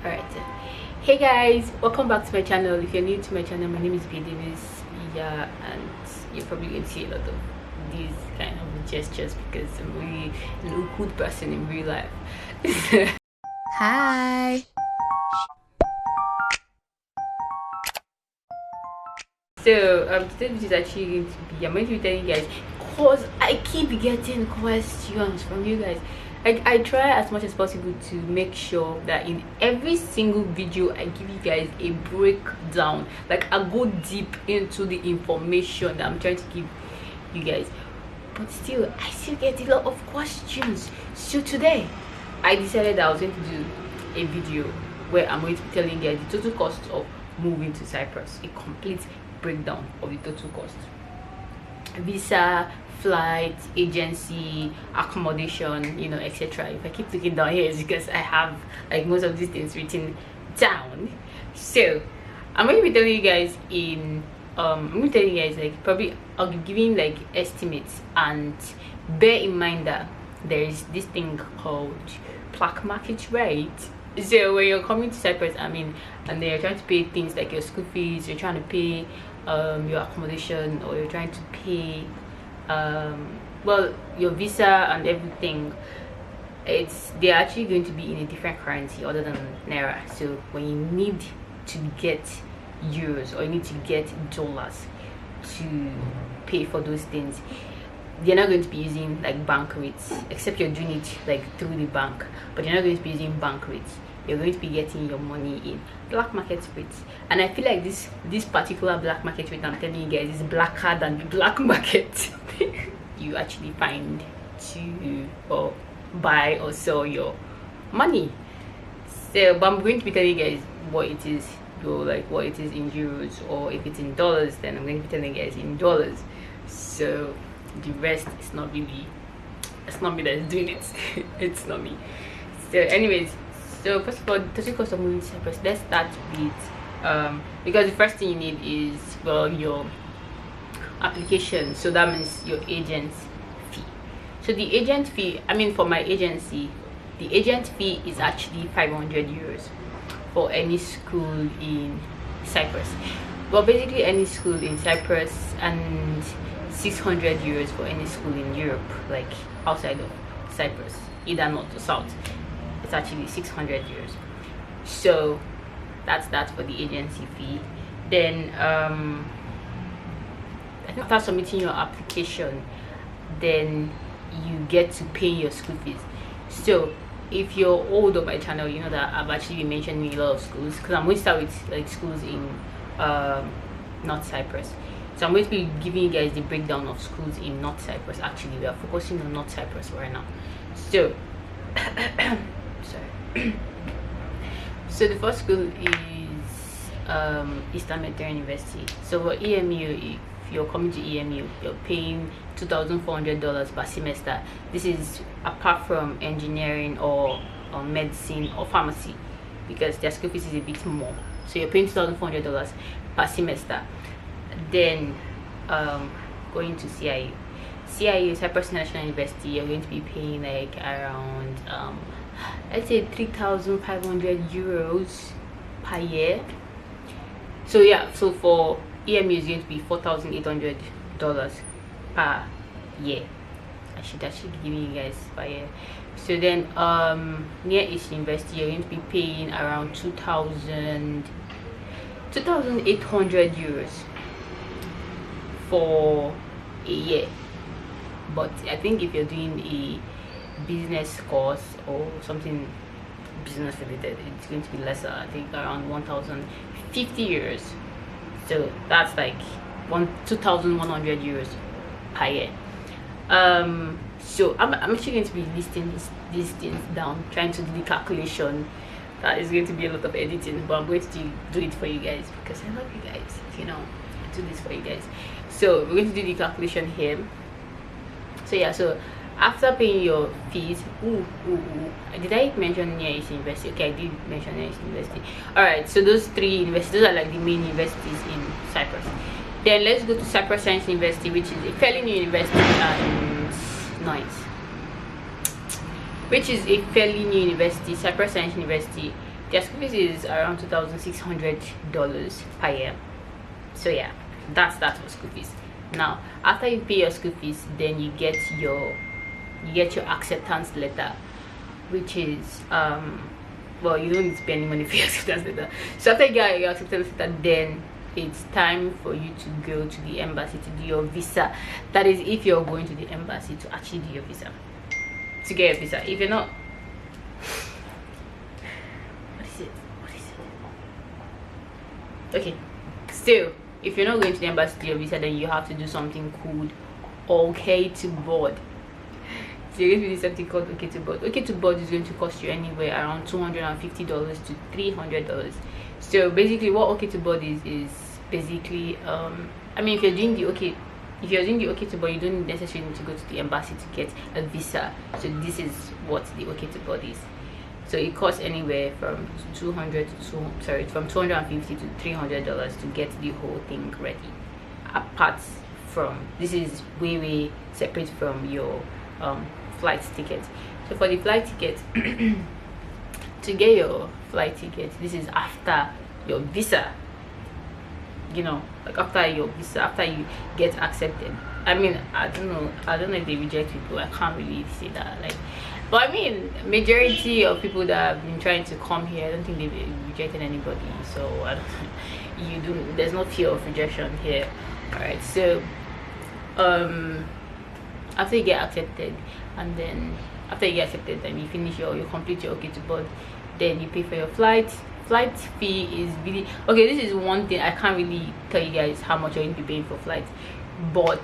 Alright, hey guys, welcome back to my channel. If you're new to my channel, my name is Ibiye Davies. Yeah, and you're probably going to see a lot of these kind of gestures because I'm really an awkward person in real life. Hi. So today this is actually going to be, I'm going to be telling you guys, because I keep getting questions from you guys. I try as much as possible to make sure that in every single video I give you guys a breakdown, like I go deep into the information that I'm trying to give you guys, but still I still get a lot of questions. So today I decided that I was going to do a video where I'm going to be telling you guys the total cost of moving to Cyprus, a complete breakdown of the total cost: visa, flight, agency, accommodation, you know, etc. If I keep looking down here, it's because I have like most of these things written down. So I'm going to be telling you guys I'm going to tell you guys, like, probably I'll be giving like estimates, and bear in mind that there is this thing called black market rate. So when you're coming to Cyprus, and then you're trying to pay things like your school fees, you're trying to pay your accommodation, or you're trying to pay well, your visa and everything, they're actually going to be in a different currency other than naira. So when you need to get euros or you need to get dollars to pay for those things, they're not going to be using like bank rates, except you're doing it like through the bank, but you're not going to be using bank rates. You're going to be getting your money in black market rates. And I feel like this particular black market rate I'm telling you guys is blacker than the black market you actually find to or buy or sell your money. So but I'm going to be telling you guys what it is, like what it is in euros, or if it's in dollars, then I'm going to be telling you guys in dollars. So the rest is not really, it's not me that's doing it. It's not me. So anyways, so first of all, the total cost of moving to Cyprus, let's start with because the first thing you need is, well, your application. So that means your agent's fee. So the agent fee, for my agency, the agent fee is actually 500 euros for any school in Cyprus. Well, basically any school in Cyprus, and 600 euros for any school in Europe, like outside of Cyprus, either north or south. It's actually 600 euros. So that's that for the agency fee. Then I think after submitting your application, then you get to pay your school fees. So if you're old on my channel, you know that I've actually been mentioning a lot of schools, because I'm going to start with like schools in North Cyprus. So I'm going to be giving you guys the breakdown of schools in North Cyprus. Actually, we are focusing on North Cyprus right now. So sorry. So the first school is Eastern Mediterranean University. So for EMU, if you're coming to EMU, you're paying $2,400 per semester. This is apart from engineering or medicine or pharmacy, because their school fees is a bit more. So you're paying $2,400 per semester. Then going to CIU, Cyprus National University, you're going to be paying like around I'd say 3,500 euros per year. So yeah, so for EMU is going to be $4,800 per year. I should actually be giving you guys per year. So then near East University, you're going to be paying around 2,800 euros for a year. But I think if you're doing a business course or something business related, it's going to be lesser. I think around 1,050 euros. So that's like 2,100 euros per year. So I'm actually going to be listing these things down, trying to do the calculation. That is going to be a lot of editing, but I'm going to do it for you guys because I love you guys, you know. I do this for you guys. So we're going to do the calculation here. So yeah, so after paying your fees, did I mention near East University? Okay, I did mention near East University. All right, so those three universities, those are like the main universities in Cyprus. Then let's go to Cyprus Science University, which is a fairly new university, and Cyprus Science University, Their school fees is around $2,600 per year. So yeah, that's that for school fees. Now after you pay your school fees, then you get your acceptance letter, which is well, you don't need to pay any money for your acceptance letter. So after you get your acceptance letter, then it's time for you to go to the embassy to do your visa. That is, if you're going to the embassy to actually do your visa, to get your visa. If you're not, what is it? Okay, still, if you're not going to the embassy to do your visa, then you have to do something called OK to board. So you're going to do something called OK to board. OK to board is going to cost you anywhere around $250 to $300. So basically, what OK to board is basically I mean, if you're doing the OK to board, you don't necessarily need to go to the embassy to get a visa. So this is what the OK to board is. So it costs anywhere from $250 to $300 to get the whole thing ready. Apart from, this is way separate from your flight ticket. So for the flight ticket, to get your flight ticket, this is after your visa, you know, like after your visa, after you get accepted. I mean, I don't know if they reject people. I can't really say that, like, but I mean, majority of people that have been trying to come here, I don't think they've rejected anybody. So I don't, there's no fear of rejection here. All right, so after you get accepted, and then after you get accepted, then you finish you complete your OK to board, then you pay for your flight fee. Is really okay. This is one thing I can't really tell you guys how much you're going to be paying for flight, but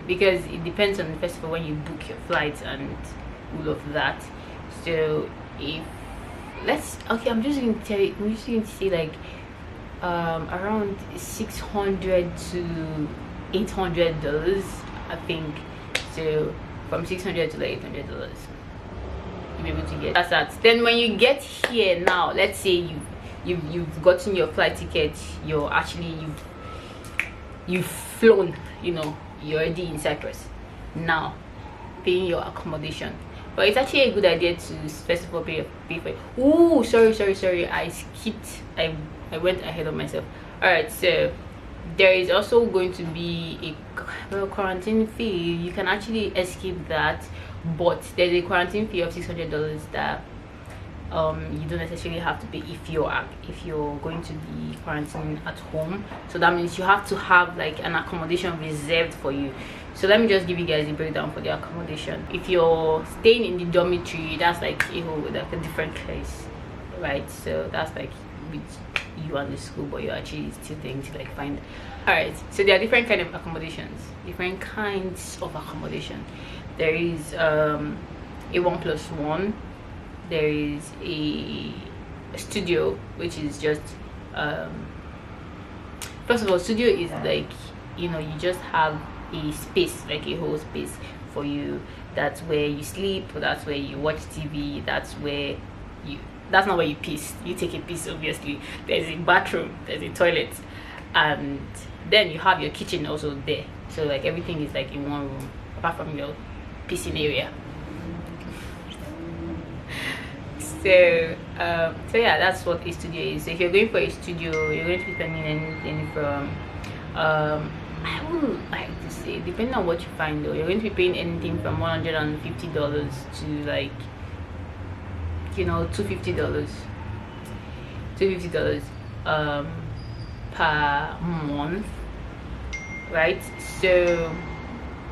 because it depends on, first of all, when you book your flights and all of that. So if I'm just going to say like around $600 to $800, I think. So from $600 to like $800, you'll be able to get that. Then when you get here, now let's say you've gotten your flight ticket, you've flown, you know, you're already in Cyprus. Now paying your accommodation, but it's actually a good idea to first of all pay for it. Oh, sorry, I went ahead of myself. All right, so there is also going to be a quarantine fee. You can actually escape that, but there's a quarantine fee of $600 that you don't necessarily have to pay if you're going to be quarantining at home. So that means you have to have like an accommodation reserved for you. So let me just give you guys a breakdown for the accommodation. If you're staying in the dormitory, that's like a different place, right? So that's like with you and the school, but you're actually still trying to like find. All right, so there are different kinds of accommodations. There is a 1+1. There is a studio, which is just first of all, studio is like, you know, you just have a space, like a whole space for you. That's where you sleep, that's where you watch TV, that's not where you piss. You take a piss, obviously. There's a bathroom, there's a toilet, and then you have your kitchen also there. So like everything is like in one room, apart from your pissing area. So yeah, that's what a studio is. So if you're going for a studio, you're going to be spending anything from I would like to say, depending on what you find though, you're going to be paying anything from $150 to like, you know, $250 per month, right? So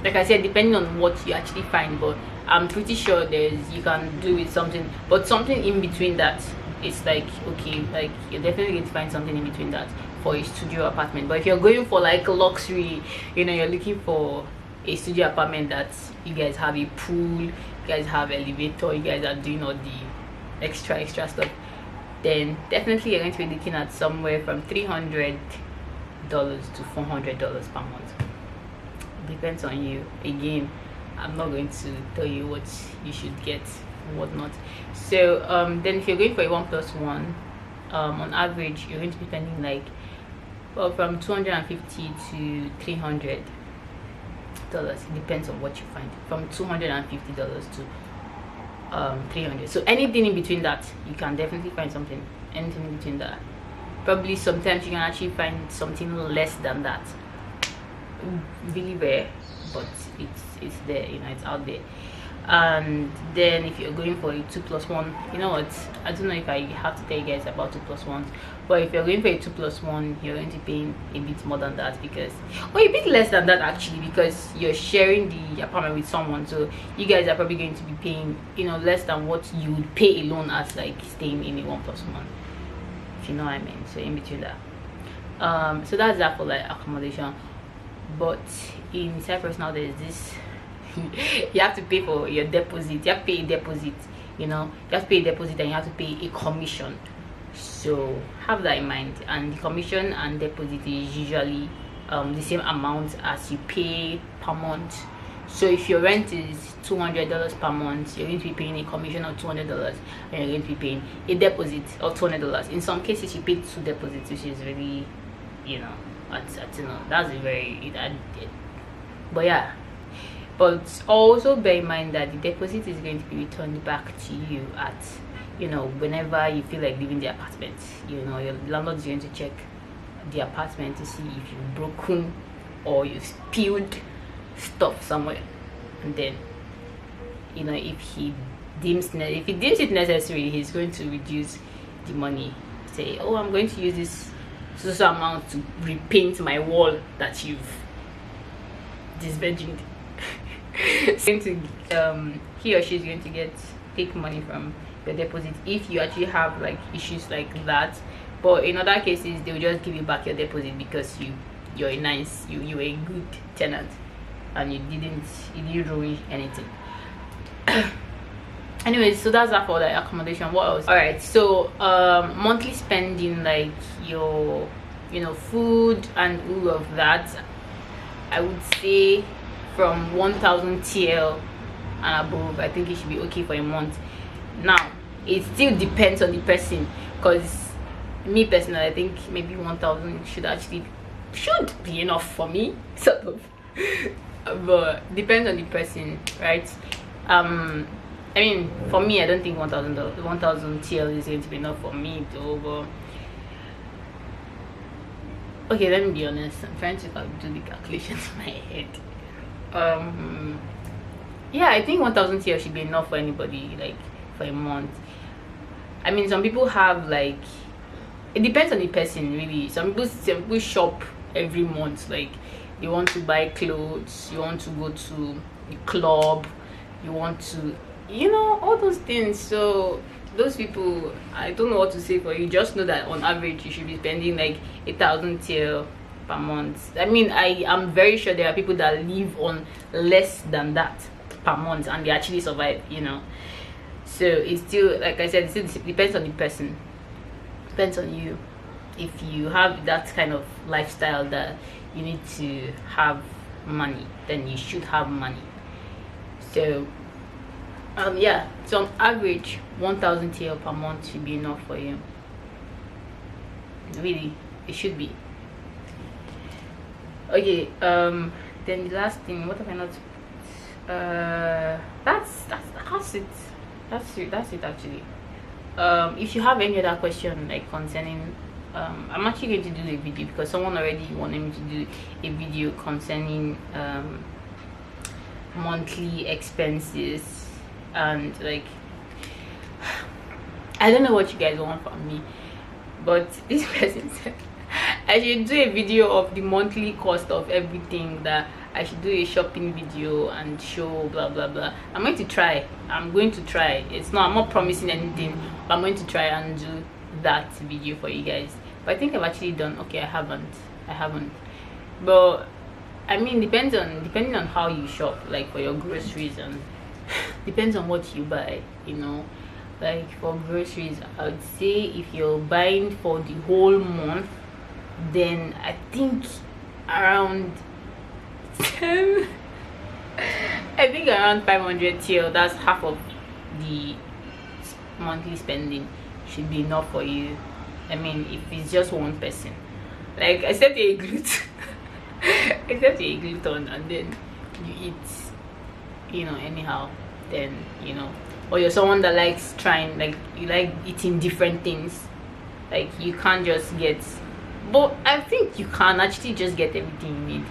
like I said, depending on what you actually find, but I'm pretty sure you can do with something, but something in between that, it's like, okay, like you're definitely going to find something in between that for a studio apartment. But if you're going for like luxury, you know, you're looking for a studio apartment that you guys have a pool, you guys have elevator, you guys are doing all the extra stuff, then definitely you're going to be looking at somewhere from $300 to $400 per month. Depends on you. Again, I'm not going to tell you what you should get and what not. So then if you're going for a 1+1, on average you're going to be spending like, well, from $250 to $300. It depends on what you find. From $250 to 300. So anything in between that, you can definitely find something. Anything in between that, probably sometimes you can actually find something less than that. Really rare, but it's there, you know, it's out there. And then if you're going for a 2+1, you know what, I don't know if I have to tell you guys about 2+1s, but if you're going for a 2+1, you're going to be paying a bit more than that, because, or a bit less than that actually, because you're sharing the apartment with someone, so you guys are probably going to be paying, you know, less than what you would pay alone as like staying in a 1+1, if you know what I mean. So in between that, so that's that for like accommodation. But in Cyprus now, there's this you have to pay for your deposit. You have to pay a deposit, you know, you have to pay a deposit, and you have to pay a commission. So have that in mind. And the commission and deposit is usually the same amount as you pay per month. So if your rent is $200 per month, you're going to be paying a commission of $200, and you're going to be paying a deposit of $200. In some cases you pay 2 deposits, which is really, you know, you know, that's a very but yeah. But also bear in mind that the deposit is going to be returned back to you at, you know, whenever you feel like leaving the apartment. You know, your landlord is going to check the apartment to see if you've broken or you spilled stuff somewhere, and then, you know, if he deems it necessary, he's going to reduce the money. Say, oh, I'm going to use this so amount to repaint my wall that you've disvirgined. He or she is going to take money from your deposit if you actually have like issues like that. But in other cases, they'll just give you back your deposit because you're a nice, you were a good tenant, and you didn't ruin anything. Anyways, so that's that for the accommodation. What else? All right, so monthly spending, like your, you know, food and all of that, I would say from 1,000 TL and above, I think it should be okay for a month. Now it still depends on the person, because me personally, I think maybe 1,000 should be enough for me, sort of. But depends on the person, right? I mean, for me, I don't think 1,000 TL is going to be enough for me though. But okay, let me be honest, I'm trying to do the calculations in my head. Yeah, I think 1,000 TL should be enough for anybody, like for a month. I mean, some people have, like, it depends on the person really. Some people shop every month, like you want to buy clothes, you want to go to the club, you want to, you know, all those things. So those people, I don't know what to say for you. Just know that on average you should be spending like 1,000 TL per month. I mean, I am very sure there are people that live on less than that per month and they actually survive, you know. So it's still, like I said, it still depends on the person, depends on you. If you have that kind of lifestyle that you need to have money, then you should have money. So yeah, so on average 1,000 TL per month should be enough for you. Really, it should be. Okay, then the last thing, what have I not, that's it actually. If you have any other question, like concerning, I'm actually going to do a video because someone already wanted me to do a video concerning monthly expenses, and like, I don't know what you guys want from me, but this person said I should do a video of the monthly cost of everything, that I should do a shopping video and show blah blah blah. I'm going to try. I'm not promising anything, but I'm going to try and do that video for you guys. But I think I've actually done, okay, I haven't, but I mean, depending on how you shop, like for your groceries, and depends on what you buy, you know. Like for groceries, I would say if you're buying for the whole month, then I think around 500 TL, that's half of the monthly spending, should be enough for you. I mean, if it's just one person, like except you're a glutton and then you eat, you know, anyhow, then, you know, or you're someone that likes trying, like you like eating different things, like you can't just get, but I think you can actually just get everything you need.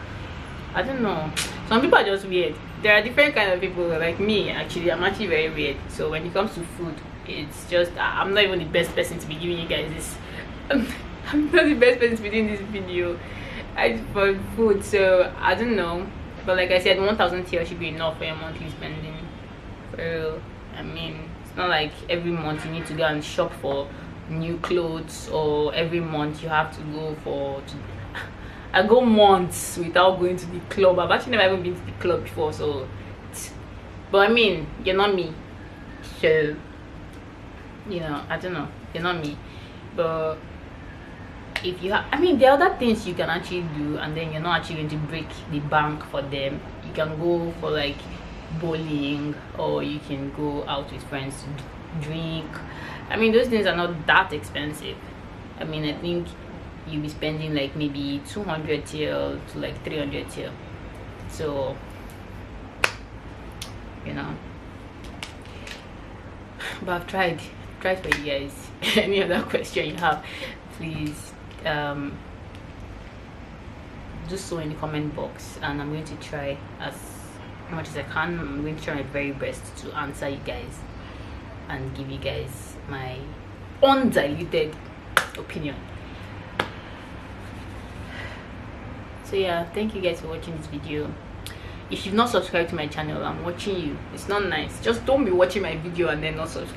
I don't know, some people are just weird. There are different kind of people. Like me, actually, I'm actually very weird. So when it comes to food, it's just I'm not even the best person to be giving you guys this. I'm not the best person to be doing this video for food. So I don't know, but like I said, 1,000 TL should be enough for your monthly spending. For real. I mean, it's not like every month you need to go and shop for new clothes, or every month you have to go for. I go months without going to the club. I've actually never even been to the club before, so. But I mean, you're not me, so you know, I don't know, you're not me. But if you have, I mean, there are other things you can actually do, and then you're not actually going to break the bank for them. You can go for like bowling, or you can go out with friends to drink. I mean, those things are not that expensive. I mean, I think you'll be spending like maybe 200 TL to like 300 TL. So, you know, but I've tried for you guys. Any other question you have, please do so in the comment box, and I'm going to try as much as I can. I'm going to try my very best to answer you guys and give you guys my undiluted opinion. So yeah, thank you guys for watching this video. If you've not subscribed to my channel, I'm watching you. It's not nice. Just don't be watching my video and then not subscribe.